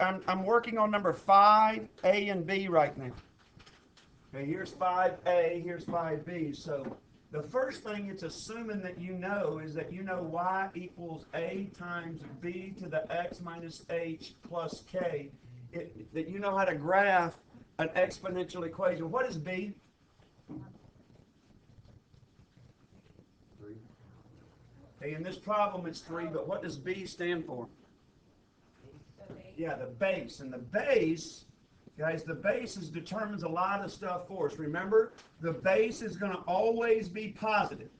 I'm working on number 5, A and B right now. Okay, here's 5A, here's 5B. So the first thing it's assuming that you know is that you know y equals a times b to the x minus h plus k. That you know how to graph an exponential equation. What is b? 3. Okay, in this problem it's 3, but what does b stand for? Yeah, the base. And the base, guys, the base determines a lot of stuff for us. Remember, the base is going to always be positive.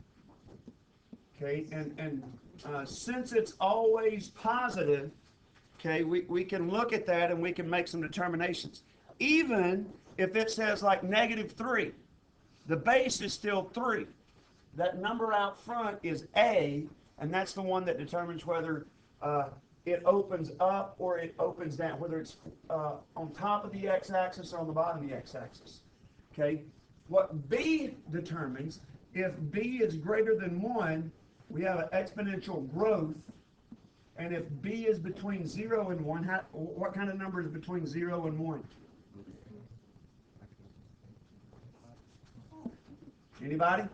Okay, and since it's always positive, okay, we can look at that and we can make some determinations. Even if it says like -3, the base is still 3. That number out front is A, and that's the one that determines whether it opens up or it opens down, whether it's on top of the x-axis or on the bottom of the x-axis. Okay, what B determines, if B is greater than 1, we have an exponential growth, and if B is between 0 and 1, what kind of number is between 0 and 1? Anybody?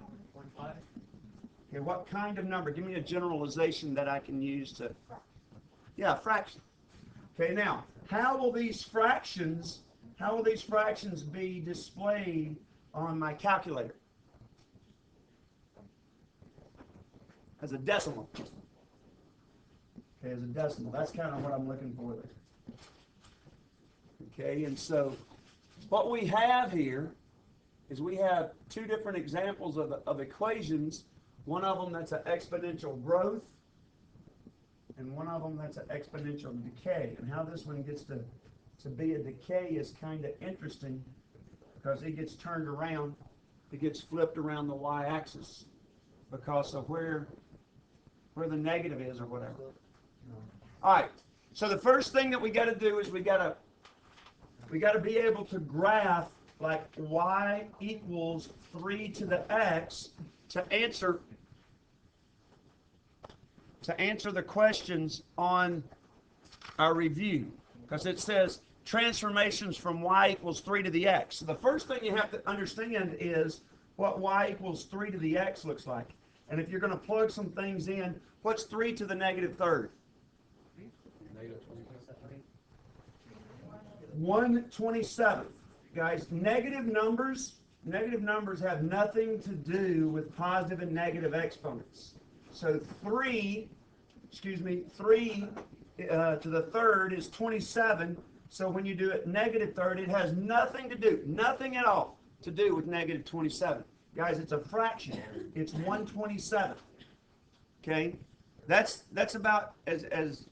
Okay, what kind of number? Give me a generalization that I can use to... Yeah, fraction. Okay, now, how will these fractions be displayed on my calculator? As a decimal. Okay, as a decimal. That's kind of what I'm looking for there. Okay, and so what we have here is we have two different examples of equations. One of them that's an exponential growth, and one of them that's an exponential decay. And how this one gets to be a decay is kind of interesting because it gets turned around, it gets flipped around the y-axis because of where the negative is or whatever. All right. So the first thing that we got to do is we got to be able to graph like y equals 3 to the x to answer the questions on our review, because it says transformations from y equals 3 to the x. So the first thing you have to understand is what y equals 3 to the x looks like. And if you're going to plug some things in, what's 3 to the -3rd? 1/27. Guys, negative numbers have nothing to do with positive and negative exponents. So 3 to the third is 27. So when you do it -3rd, it has nothing at all to do with -27. Guys, it's a fraction. It's 1/27. Okay, that's about as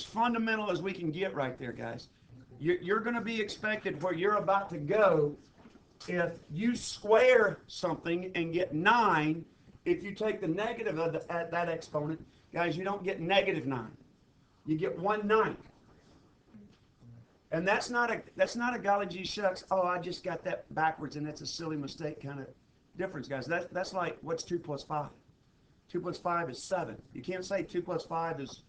fundamental as we can get right there, guys. You're going to be expected where you're about to go. If you square something and get 9, if you take the negative of that exponent, guys, you don't get -9. You get 1/9. And that's not a golly gee shucks, oh, I just got that backwards and that's a silly mistake kind of difference, guys. That's like, what's 2 plus 5? 2 plus 5 is 7. You can't say 2 plus 5 is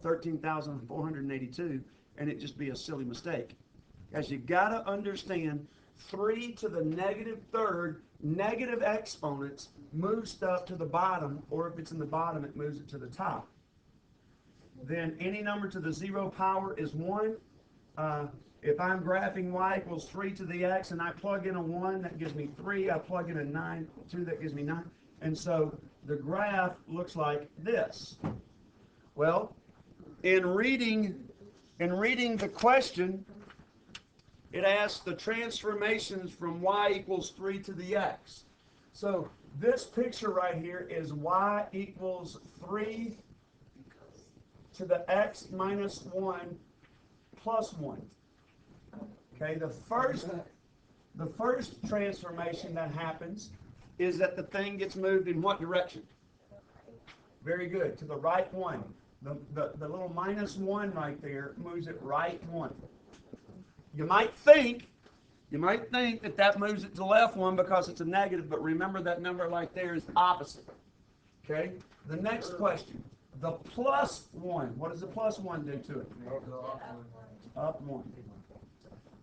13,482 and it just be a silly mistake. Guys, you got to understand 3 to the -3rd, negative exponents move stuff to the bottom, or if it's in the bottom, it moves it to the top. Then any number to the 0 power is 1. If I'm graphing y equals 3 to the x and I plug in a 1, that gives me 3. I plug in a 2, that gives me 9. And so the graph looks like this. Well, in reading the question, it asks the transformations from y equals 3 to the x. So this picture right here is y equals 3 to the x minus 1 plus 1. Okay, the first transformation that happens is that the thing gets moved in what direction? Very good, to the right 1. The little -1 right there moves it right 1. You might think that moves it to the left 1 because it's a negative, but remember that number right there is opposite. Okay? The next question. the plus 1. What does the plus 1 do to it? Up 1.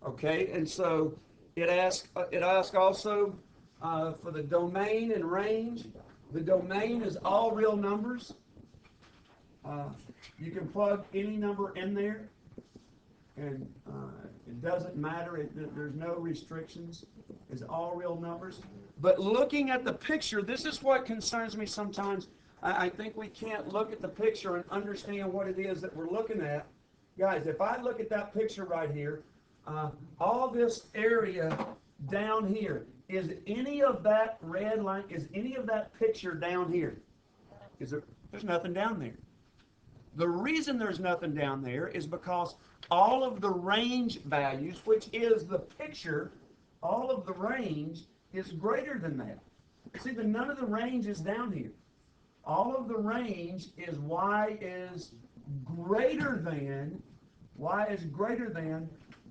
Okay, and so it asks also for the domain and range. The domain is all real numbers. You can plug any number in there, and it doesn't matter. There's no restrictions. It's all real numbers. But looking at the picture, this is what concerns me sometimes. I think we can't look at the picture and understand what it is that we're looking at. Guys, if I look at that picture right here, all this area down here, is any of that red line, is any of that picture down here? There's nothing down there. The reason there's nothing down there is because all of the range values, which is the picture, all of the range is greater than that. See, none of the range is down here. All of the range is y is greater than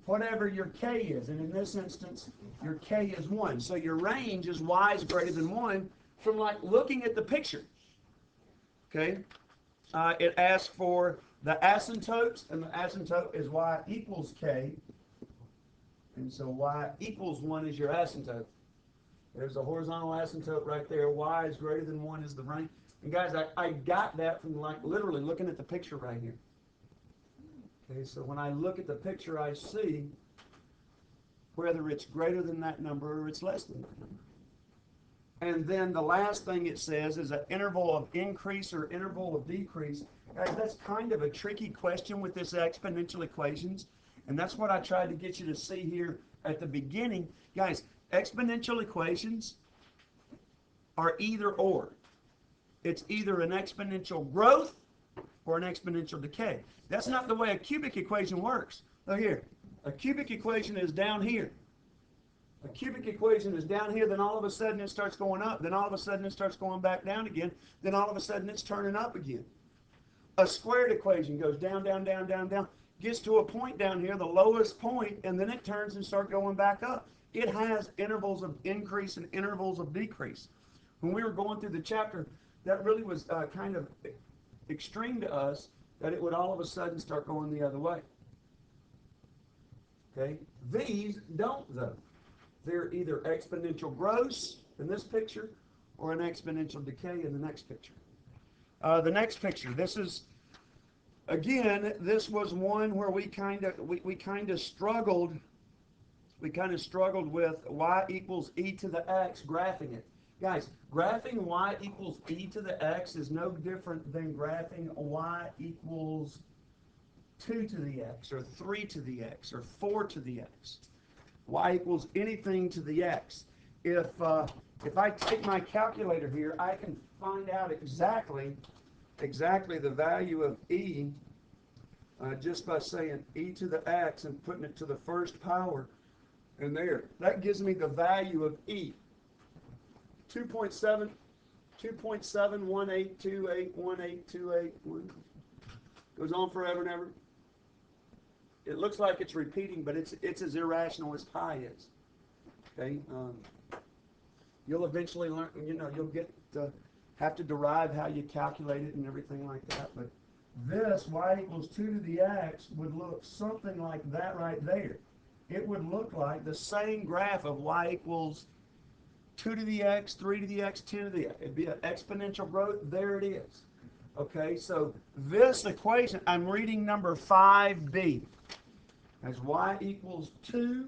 whatever your k is. And in this instance, your k is 1. So your range is y is greater than 1 from like looking at the picture. Okay? It asks for the asymptotes, and the asymptote is y equals k. And so y equals 1 is your asymptote. There's a horizontal asymptote right there. Y is greater than 1 is the range. And guys, I got that from like literally looking at the picture right here. Okay, so when I look at the picture, I see whether it's greater than that number or it's less than that number. And then the last thing it says is an interval of increase or interval of decrease. Guys, that's kind of a tricky question with this exponential equations. And that's what I tried to get you to see here at the beginning. Guys, exponential equations are either or. It's either an exponential growth or an exponential decay. That's not the way a cubic equation works. Look here. A cubic equation is down here. A cubic equation is down here, then all of a sudden it starts going up, then all of a sudden it starts going back down again, then all of a sudden it's turning up again. A squared equation goes down, down, down, down, down, gets to a point down here, the lowest point, and then it turns and starts going back up. It has intervals of increase and intervals of decrease. When we were going through the chapter, that really was kind of extreme to us, that it would all of a sudden start going the other way. Okay? These don't, though. They're either exponential growth in this picture or an exponential decay in the next picture. The next picture, this is, again, this was one where we kind of struggled. We kind of struggled with y equals e to the x, graphing it. Guys, graphing y equals e to the x is no different than graphing y equals 2 to the x, or 3 to the x, or 4 to the x. Y equals anything to the x. If I take my calculator here, I can find out exactly the value of e just by saying e to the x and putting it to the first power. And there, that gives me the value of e. 2.718281828 goes on forever and ever. It looks like it's repeating, but it's as irrational as pi is. Okay, you'll eventually learn. You'll get to have to derive how you calculate it and everything like that. But this y equals 2 to the x would look something like that right there. It would look like the same graph of y equals 2 to the x, 3 to the x, 10 to the x. It'd be an exponential growth. There it is. Okay, so this equation, I'm reading number 5b. As y equals 2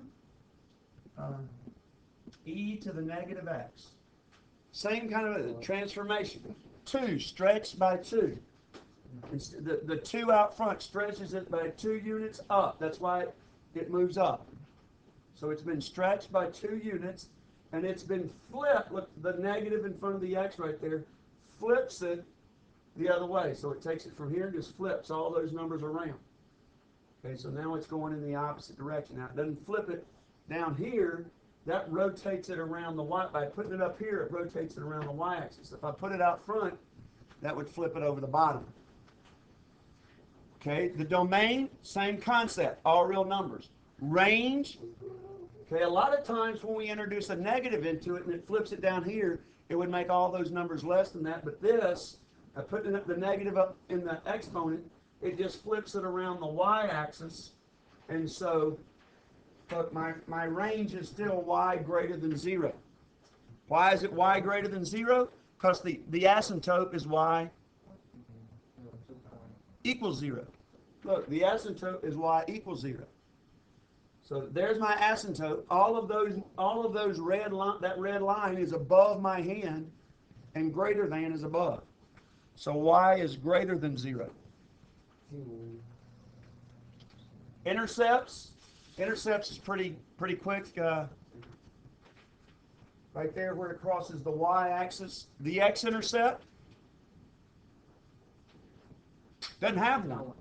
e to the negative x. Same kind of a transformation. 2 stretched by 2. The 2 out front stretches it by 2 units up. That's why it moves up. So it's been stretched by 2 units, and it's been flipped. Look, the negative in front of the x right there flips it the other way. So it takes it from here and just flips all those numbers around. Okay, so now it's going in the opposite direction. Now it doesn't flip it down here. That rotates it around the y. By putting it up here, it rotates it around the y-axis. If I put it out front, that would flip it over the bottom. Okay, the domain, same concept, all real numbers. Range, okay, a lot of times when we introduce a negative into it and it flips it down here, it would make all those numbers less than that. But this, I put the negative up in the exponent, it just flips it around the y-axis, and so look, my range is still y greater than 0. Why is it y greater than 0? Because the asymptote is y equals 0. Look, the asymptote is y equals 0. So there's my asymptote. All of those that red line is above my hand, and greater than is above. So y is greater than 0. Intercepts is pretty quick. Right there where it crosses the y-axis. The x-intercept doesn't have one.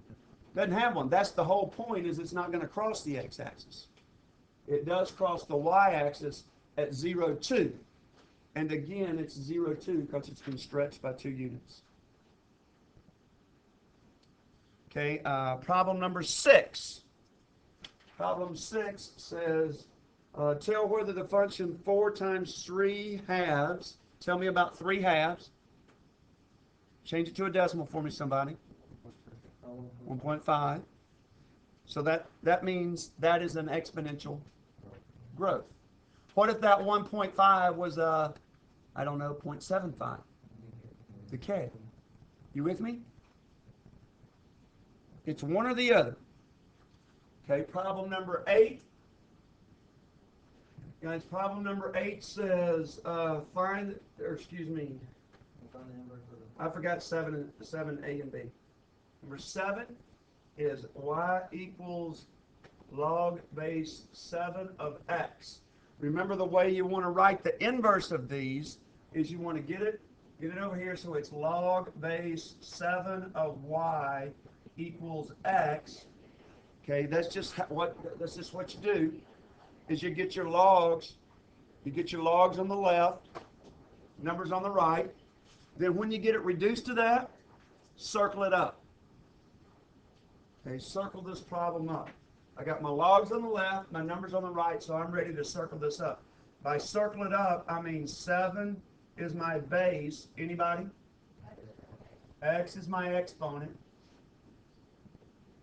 Doesn't have one. That's the whole point, is it's not going to cross the x-axis. It does cross the y-axis at 0, 2. And again, it's 0, 2 because it's been stretched by 2 units. Okay, problem number 6. Problem 6 says, tell whether the function 4 times 3 halves, tell me about 3 halves. Change it to a decimal for me, somebody. 1.5. So that means that is an exponential growth. What if that 1.5 was I don't know, 0.75? Decay. You with me? It's one or the other. Okay, problem number 8. Guys, problem number 8 says I forgot 7, A and B. Number 7 is y equals log base 7 of x. Remember, the way you want to write the inverse of these is you want to get it over here, so it's log base 7 of y equals x. Okay, that's just what you do, is you get your logs. You get your logs on the left, numbers on the right. Then when you get it reduced to that, circle it up. Okay, circle this problem up. I got my logs on the left, my numbers on the right, so I'm ready to circle this up. By circle it up, I mean 7 is my base. Anybody? X is my exponent.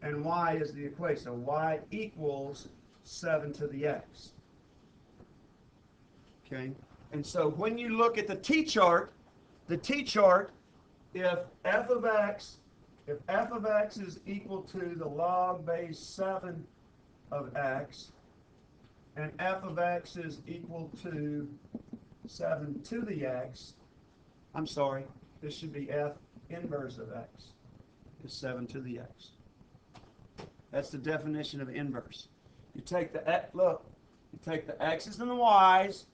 And y is the equation. So y equals 7 to the x. Okay? And so when you look at the t-chart, if f of x is equal to the log base 7 of x, and f of x is equal to 7 to the x, I'm sorry, this should be f inverse of x is 7 to the x. That's the definition of inverse. You take the x's and the y's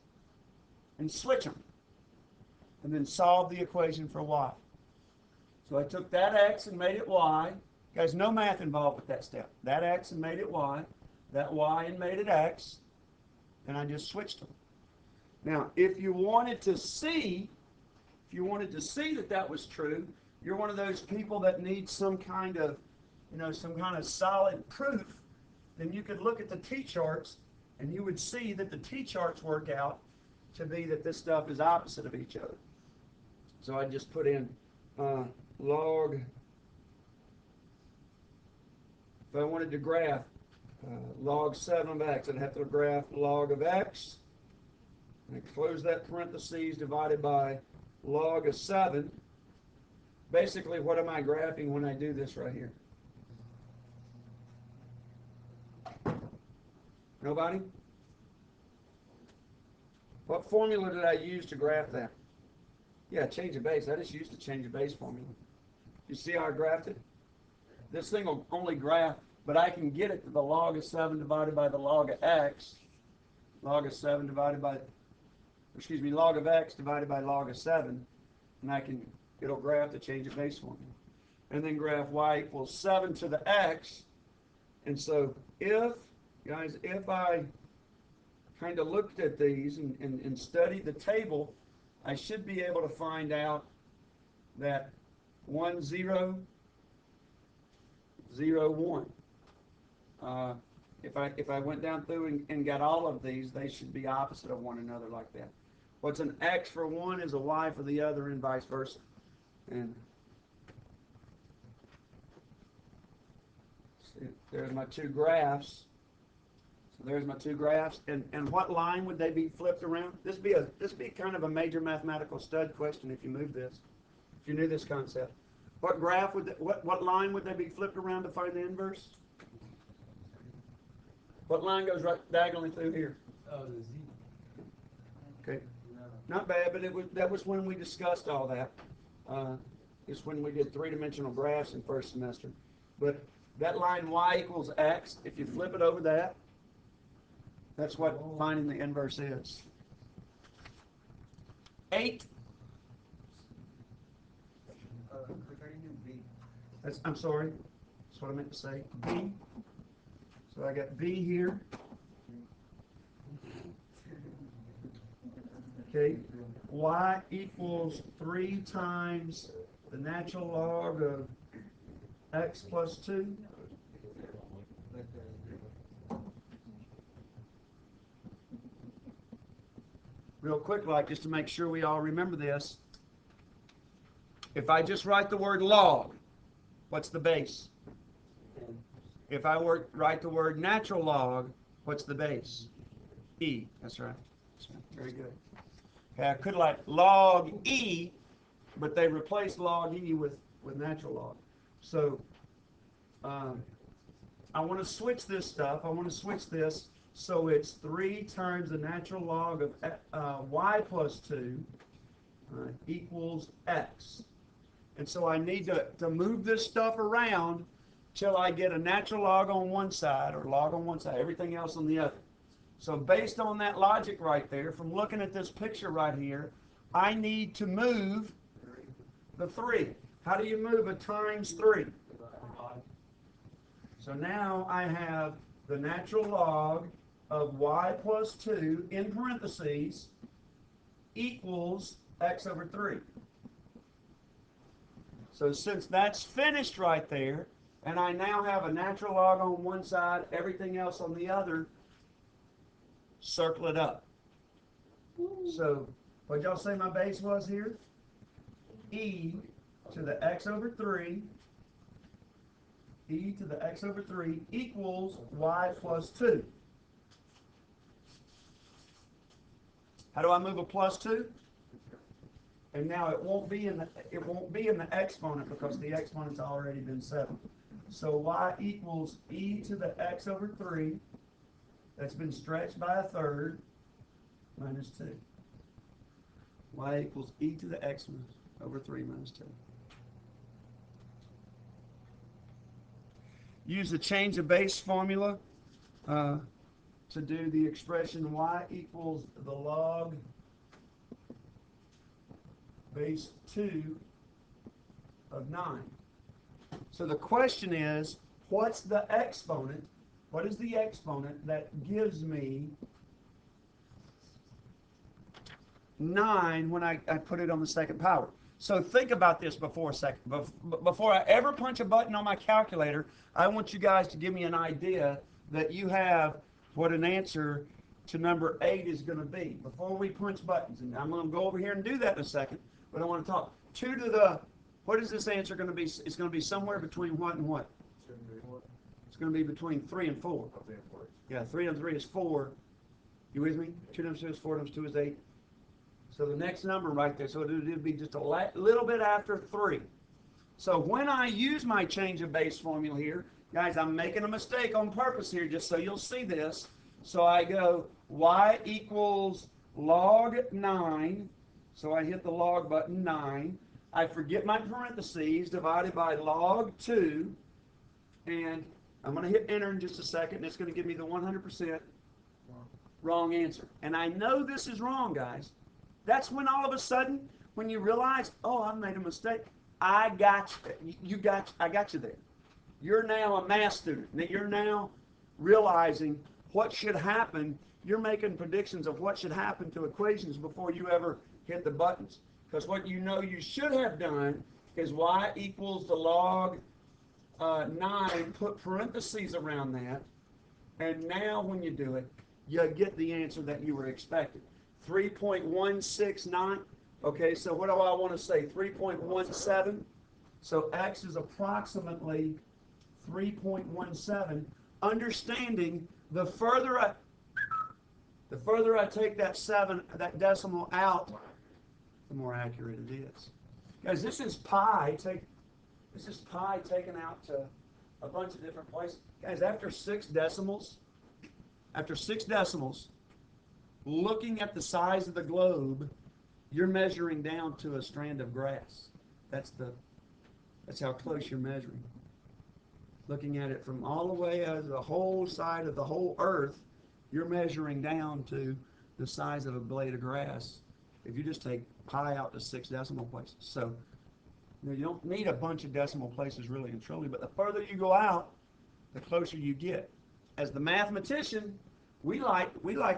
and switch them, and then solve the equation for y. So I took that x and made it y. Guys, no math involved with that step. That x and made it y, that y and made it x, and I just switched them. Now, if you wanted to see that was true, you're one of those people that needs some kind of solid proof, then you could look at the t-charts, and you would see that the t-charts work out to be that this stuff is opposite of each other. So I just put in log. If I wanted to graph log 7 of x, I'd have to graph log of x. And close that parentheses, divided by log of 7. Basically, what am I graphing when I do this right here? Nobody? What formula did I use to graph that? Yeah, change of base. I just used the change of base formula. You see how I graphed it? This thing will only graph, but I can get it to the log of 7 divided by the log of x. Log of 7 divided by, log of x divided by log of 7. And it'll graph the change of base formula. And then graph y equals 7 to the x. And so if I kind of looked at these and studied the table, I should be able to find out that 1, 0, 0, 1. If I went down through and got all of these, they should be opposite of one another like that. What's an x for one is a y for the other, and vice versa. And There's my two graphs. So there's my two graphs. And what line would they be flipped around? This be kind of a major mathematical stud question if you move this. If you knew this concept. What graph what line would they be flipped around to find the inverse? What line goes right diagonally through here? Oh, the Z. Okay. Not bad, but that was when we discussed all that. It's when we did three-dimensional graphs in first semester. But that line y equals x, if you flip it over that, that's what finding the inverse is. 8. I'm sorry. That's what I meant to say. B. So I got B here. Okay. Y equals 3 times the natural log of x plus 2. Real quick, like, just to make sure we all remember this. If I just write the word log, what's the base? If I write the word natural log, what's the base? E. That's right. Very good. Okay, I could like log E, but they replaced log E with natural log. So I want to switch this stuff. I want to switch this so it's 3 times the natural log of y plus 2 equals x. And so I need to move this stuff around till I get a natural log on one side or log on one side, everything else on the other. So based on that logic right there, from looking at this picture right here, I need to move the 3. How do you move a times 3? So now I have the natural log of y plus 2 in parentheses equals x over 3. So since that's finished right there, and I now have a natural log on one side, everything else on the other, circle it up. So what y'all say my base was here? E to the x over 3, e to the x over 3 equals y plus 2. How do I move a plus 2? And now it won't be in the exponent because the exponent's already been settled. So y equals e to the x over 3. That's been stretched by a third minus 2. Y equals e to the x over 3 minus 2. Use the change of base formula to do the expression y equals the log base 2 of 9. So the question is, what's the exponent? What is the exponent that gives me 9 when I put it on the second power? So think about this before a second. Before I ever punch a button on my calculator, I want you guys to give me an idea that you have what an answer to number 8 is going to be. Before we punch buttons, and I'm going to go over here and do that in a second, but I want to talk. 2 to the, what is this answer going to be? It's going to be somewhere between what and what? It's going to be between 3 and 4. Yeah, 3 and 3 is 4. You with me? 2 times 2 is 4 times 2 is 8. So the next number right there, so it would be just a little bit after 3. So when I use my change of base formula here, guys, I'm making a mistake on purpose here just so you'll see this. So I go y equals log 9. So I hit the log button, 9. I forget my parentheses, divided by log 2. And I'm going to hit enter in just a second, and it's going to give me the 100% wrong answer. And I know this is wrong, guys. That's when all of a sudden, when you realize, oh, I made a mistake, I got you. I got you there. You're now a math student. You're now realizing what should happen. You're making predictions of what should happen to equations before you ever hit the buttons. Because what you know you should have done is y equals the log 9, put parentheses around that, and now when you do it, you get the answer that you were expecting. 3.169. Okay, so what do I want to say? 3.17. So x is approximately 3.17. Understanding the further I take that decimal out, the more accurate it is. Guys, this is pi taken out to a bunch of different places. Guys, after six decimals, looking at the size of the globe, you're measuring down to a strand of grass. That's how close you're measuring. Looking at it from all the way out of the whole side of the whole earth, you're measuring down to the size of a blade of grass if you just take pi out to six decimal places. So you don't need a bunch of decimal places really and truly, but the further you go out, the closer you get. As the mathematician, we like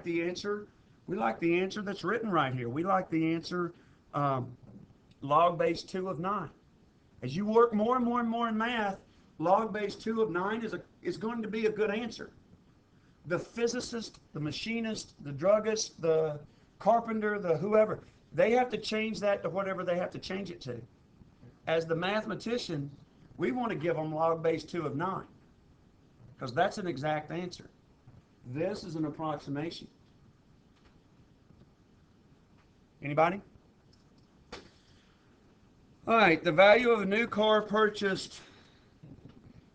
the answer. We like the answer that's written right here. We like the answer log base 2 of 9. As you work more and more and more in math, log base 2 of 9 is going to be a good answer. The physicist, the machinist, the druggist, the carpenter, the whoever, they have to change that to whatever they have to change it to. As the mathematician, we want to give them log base 2 of 9 because that's an exact answer. This is an approximation. Anybody? All right, the value of a new car purchased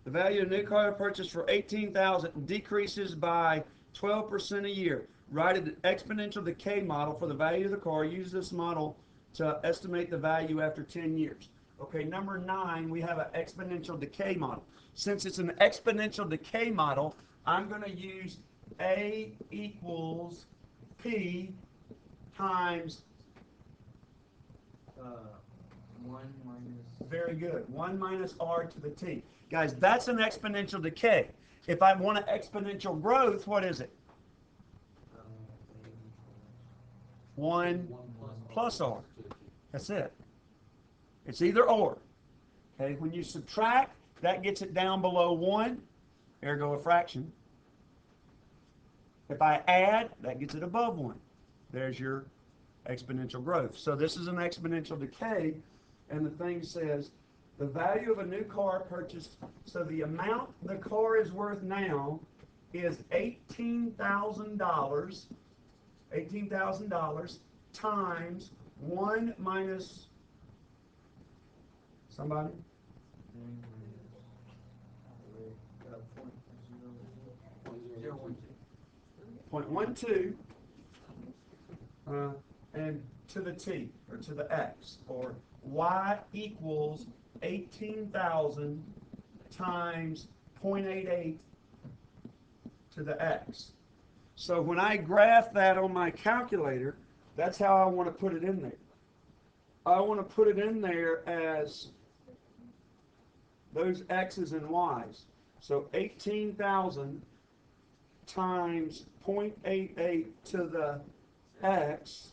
for $18,000 decreases by 12% a year. Write an exponential decay model for the value of the car. Use this model to estimate the value after 10 years. Okay, number 9, we have an exponential decay model. Since it's an exponential decay model, I'm going to use A equals P times 1 minus... Very good. 1 minus r to the t. Guys, that's an exponential decay. If I want an exponential growth, what is it? 1 plus r. That's it. It's either or. Okay, when you subtract, that gets it down below 1, ergo a fraction. If I add, that gets it above 1. There's your exponential growth. So this is an exponential decay, and the thing says the value of a new car purchased, so the amount the car is worth now is $18,000 times 1 minus somebody? 0.12 and to the t, or to the x, or y equals 18,000 times 0.88 to the x. So when I graph that on my calculator, that's how I want to put it in there. I want to put it in there as those x's and y's. So 18,000 times 0.88 to the x.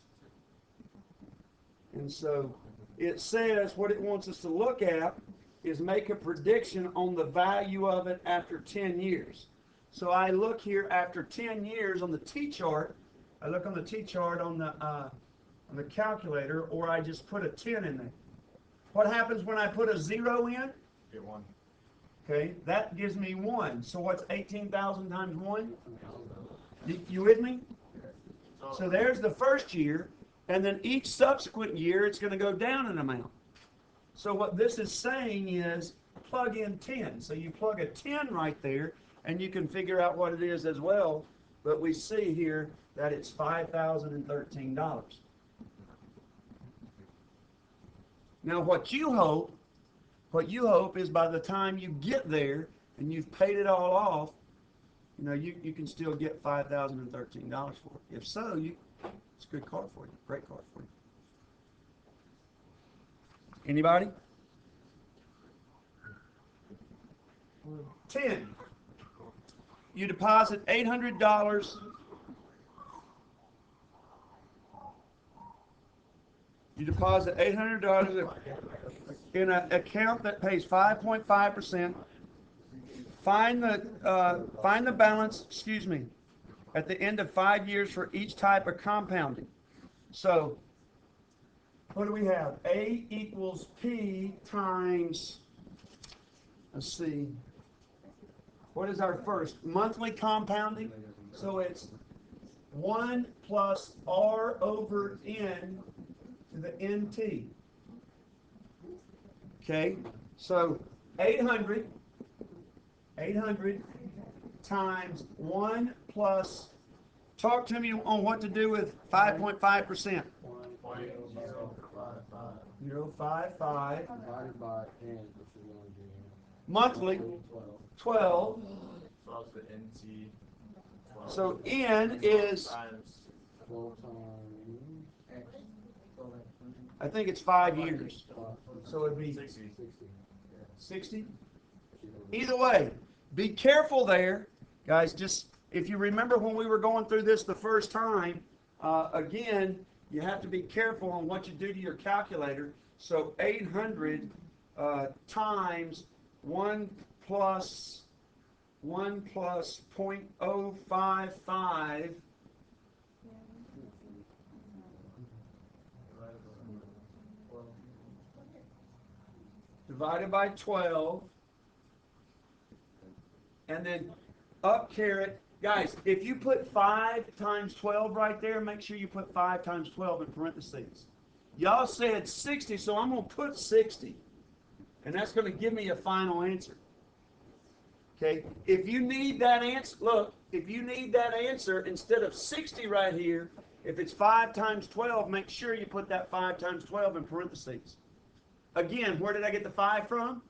And so it says what it wants us to look at is make a prediction on the value of it after 10 years. So I look here after 10 years on the t-chart. I look on the t-chart on the calculator, or I just put a 10 in there. What happens when I put a 0 in? Get 1. Okay, that gives me 1. So what's 18,000 times 1? You with me? So there's the first year, and then each subsequent year it's going to go down in amount. So what this is saying is plug in 10. So you plug a 10 right there, and you can figure out what it is as well. But we see here that it's $5,013. Now what you hope is by the time you get there and you've paid it all off, you can still get $5,013 for it. If so, it's a good car for you, great car for you. Anybody? 10. You deposit $800. You deposit $800 in an account that pays 5.5%. Find the balance, at the end of 5 years for each type of compounding. So, what do we have? A equals P times, let's see, What is our first? Monthly compounding. So it's 1 plus r over n to the nt. Okay, so 800 times 1 plus, talk to me on what to do with 5.5%. 1.055. 0.55 Divided by n, which is going to be monthly 12. 12 to the NT. 12 So n is, times 12 times X. 12 X. I think it's 5 years. 5. So it'd be 60. 60. Either way, be careful there, guys. Just if you remember when we were going through this the first time, again, you have to be careful on what you do to your calculator. So 800 times 1 plus 0.055 divided by 12, and then up caret. Guys, if you put 5 times 12 right there, make sure you put 5 times 12 in parentheses. Y'all said 60, so I'm going to put 60. And that's going to give me a final answer. Okay? If you need that answer, look, if you need that answer, instead of 60 right here, if it's 5 times 12, make sure you put that 5 times 12 in parentheses. Again, where did I get the 5 from?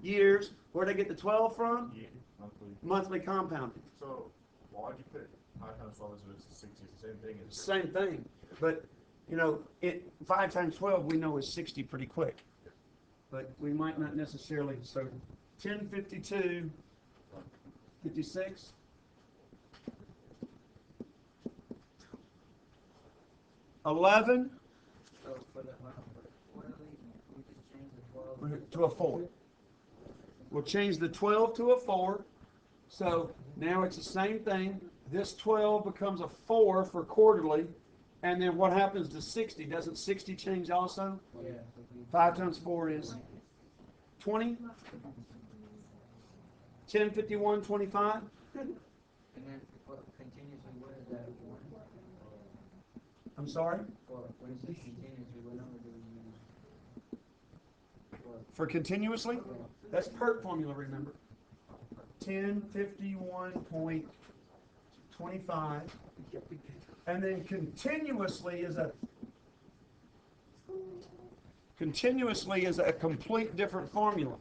Years. Where did I get the 12 from? Yeah, monthly. Monthly compounding. So why'd you put 5 times 12 as it's 60? It's the same thing. As Same thing. But, you know, 5 times 12 we know is 60 pretty quick. But we might not necessarily. So 1052, 56. 11 So for the quarterly, we just change the 12 to a 4. We'll change the 12 to a 4. So now it's the same thing. This 12 becomes a 4 for quarterly. And then what happens to 60? Doesn't 60 change also? Yeah. 5 times 4 is 20. 10, 51, 25. And then for continuously, what is that? I'm sorry? For when it says continuously, what number do we use? For continuously? That's PERT formula, remember. 1051.25. And then continuously is a complete different formula.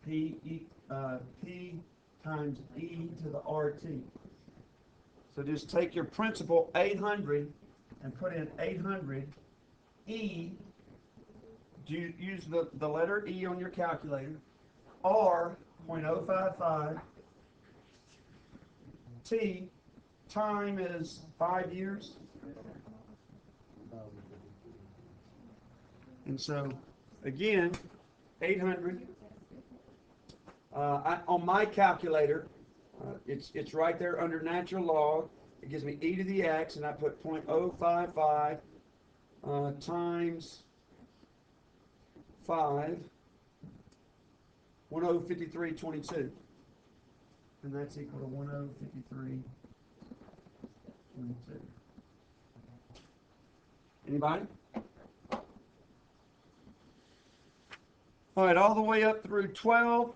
P times E to the RT. So just take your principal 800 and put in 800 E. Use the letter E on your calculator. R 0.055. T, time is 5 years. And so, again, 800. On my calculator, it's right there under natural log. It gives me e to the x, and I put 0.055 times 5, 1053.22. And that's equal to 1053.22. Anybody? All right, all the way up through 12.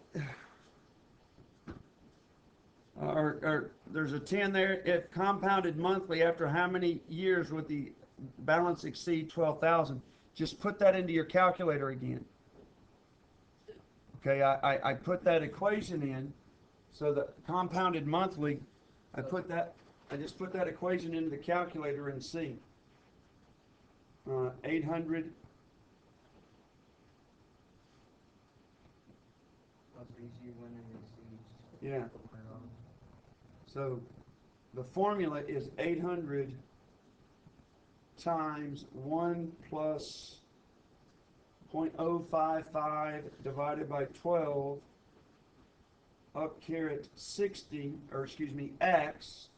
There's a 10 there. If compounded monthly, after how many years would the balance exceed 12,000? Just put that into your calculator again. Okay, I put that equation in. So the compounded monthly, I just put that equation into the calculator and see. 800. Yeah. So the formula is 800 times 1 plus 0.055 divided by 12 up caret 60, or excuse me, x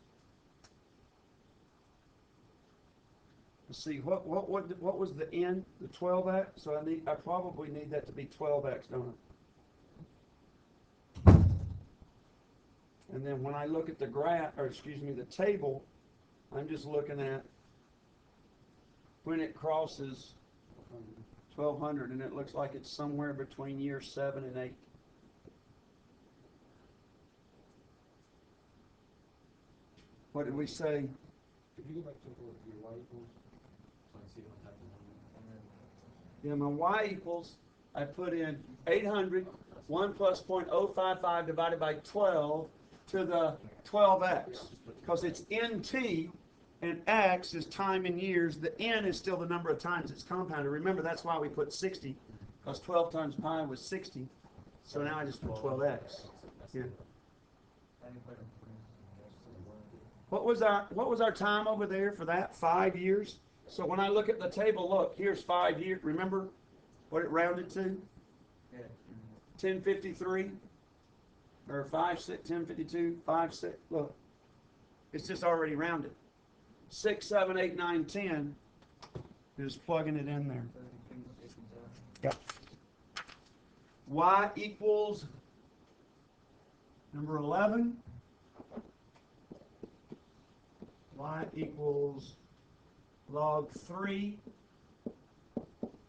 Let's see, what was the n? The 12x? So I probably need that to be 12x, don't I? And then when I look at the graph, or excuse me, the table, I'm just looking at when it crosses 1200, and it looks like it's somewhere between year 7 and 8. What did we say? If you go back to your y equals, so I see what type of Yeah, my y equals, I put in 800, 1 plus 0.055 divided by 12 to the 12x. Because it's nt, and x is time in years. The n is still the number of times it's compounded. Remember, that's why we put 60, because 12 times pi was 60. So now I just put 12x. Yeah. What was our time over there for that? 5 years? So when I look at the table, look, here's 5 years. Remember what it rounded to? 1053 or 5, 6, 1052, 5, 6. Look, it's just already rounded. 6, 7, 8, 9, 10. Just plugging it in there. Yep. Y equals number 11. Y equals log 3 to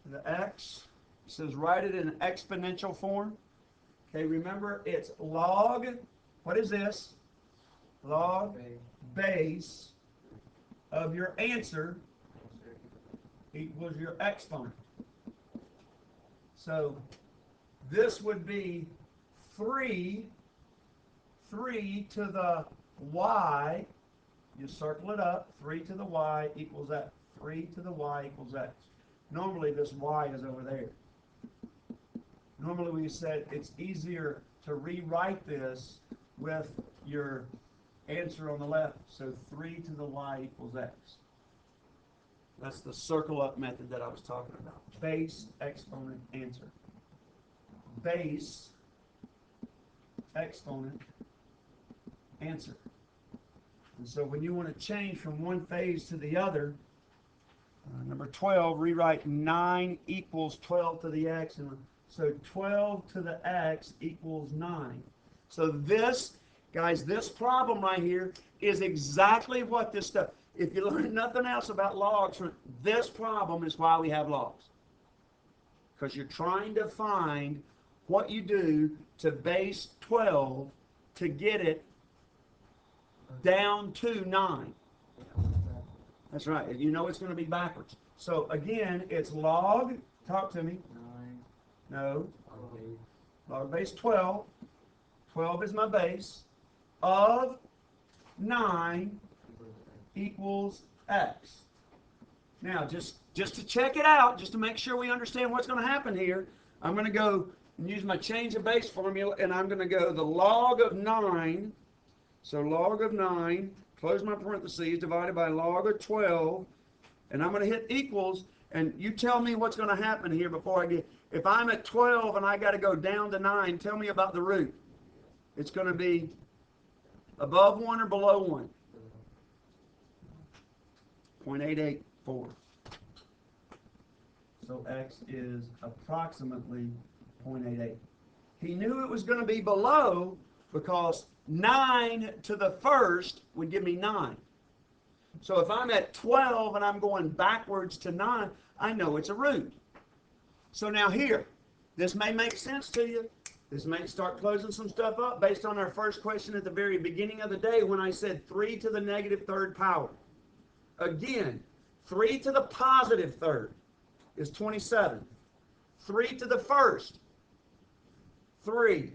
the x. It says write it in exponential form. Okay, remember it's log, what is this? Log base of your answer equals your exponent. So this would be 3 to the y. You circle it up, 3 to the y equals x. 3 to the y equals x. Normally this y is over there. Normally we said it's easier to rewrite this with your answer on the left. So 3 to the y equals x. That's the circle up method that I was talking about. Base, exponent, answer. Base, exponent, answer. And so when you want to change from one phase to the other, number 12, rewrite 9 equals 12 to the x. And so 12 to the x equals 9. So this, guys, this problem right here is exactly what this stuff. If you learn nothing else about logs, this problem is why we have logs. Because you're trying to find what you do to base 12 to get it down to 9. That's right. You know it's going to be backwards. So again, it's log, talk to me. 9. No. Log base 12. 12 is my base. Of 9 equals x. Now, just to check it out, just to make sure we understand what's going to happen here, I'm going to go and use my change of base formula, and I'm going to go the log of 9. So log of 9, close my parentheses, divided by log of 12, and I'm going to hit equals, and you tell me what's going to happen here before I get, if I'm at 12 and I got to go down to 9, tell me about the root. It's going to be above 1 or below 1. 0.884. So x is approximately 0.88. He knew it was going to be below because 9 to the first would give me 9. So if I'm at 12 and I'm going backwards to 9, I know it's a root. So now here, this may make sense to you. This may start closing some stuff up based on our first question at the very beginning of the day when I said 3 to the negative third power. Again, 3 to the positive third is 27. 3 to the first, 3.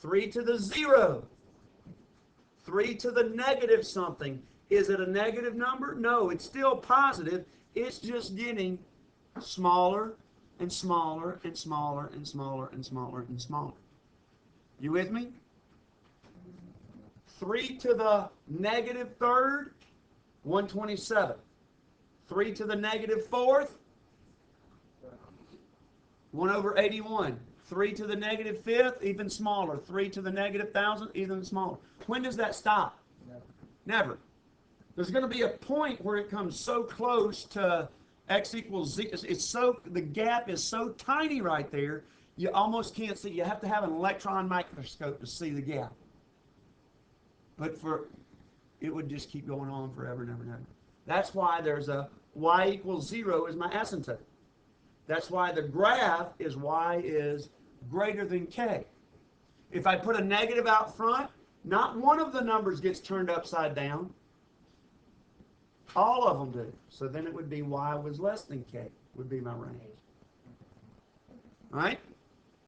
3 to the 0, 3 to the negative something. Is it a negative number? No, it's still positive. It's just getting smaller and smaller and smaller and smaller and smaller and smaller. You with me? 3 to the negative third, 127. 3 to the negative fourth, 1 over 81. 3 to the negative fifth, even smaller. 3 to the negative thousand, even smaller. When does that stop? Never. There's going to be a point where it comes so close to x equals z. The gap is so tiny right there, you almost can't see. You have to have an electron microscope to see the gap. But it would just keep going on forever and ever and ever. That's why there's a y equals 0 is my asymptote. That's why the graph is y is greater than k. If I put a negative out front, not one of the numbers gets turned upside down. All of them do. So then it would be y was less than k would be my range. All right?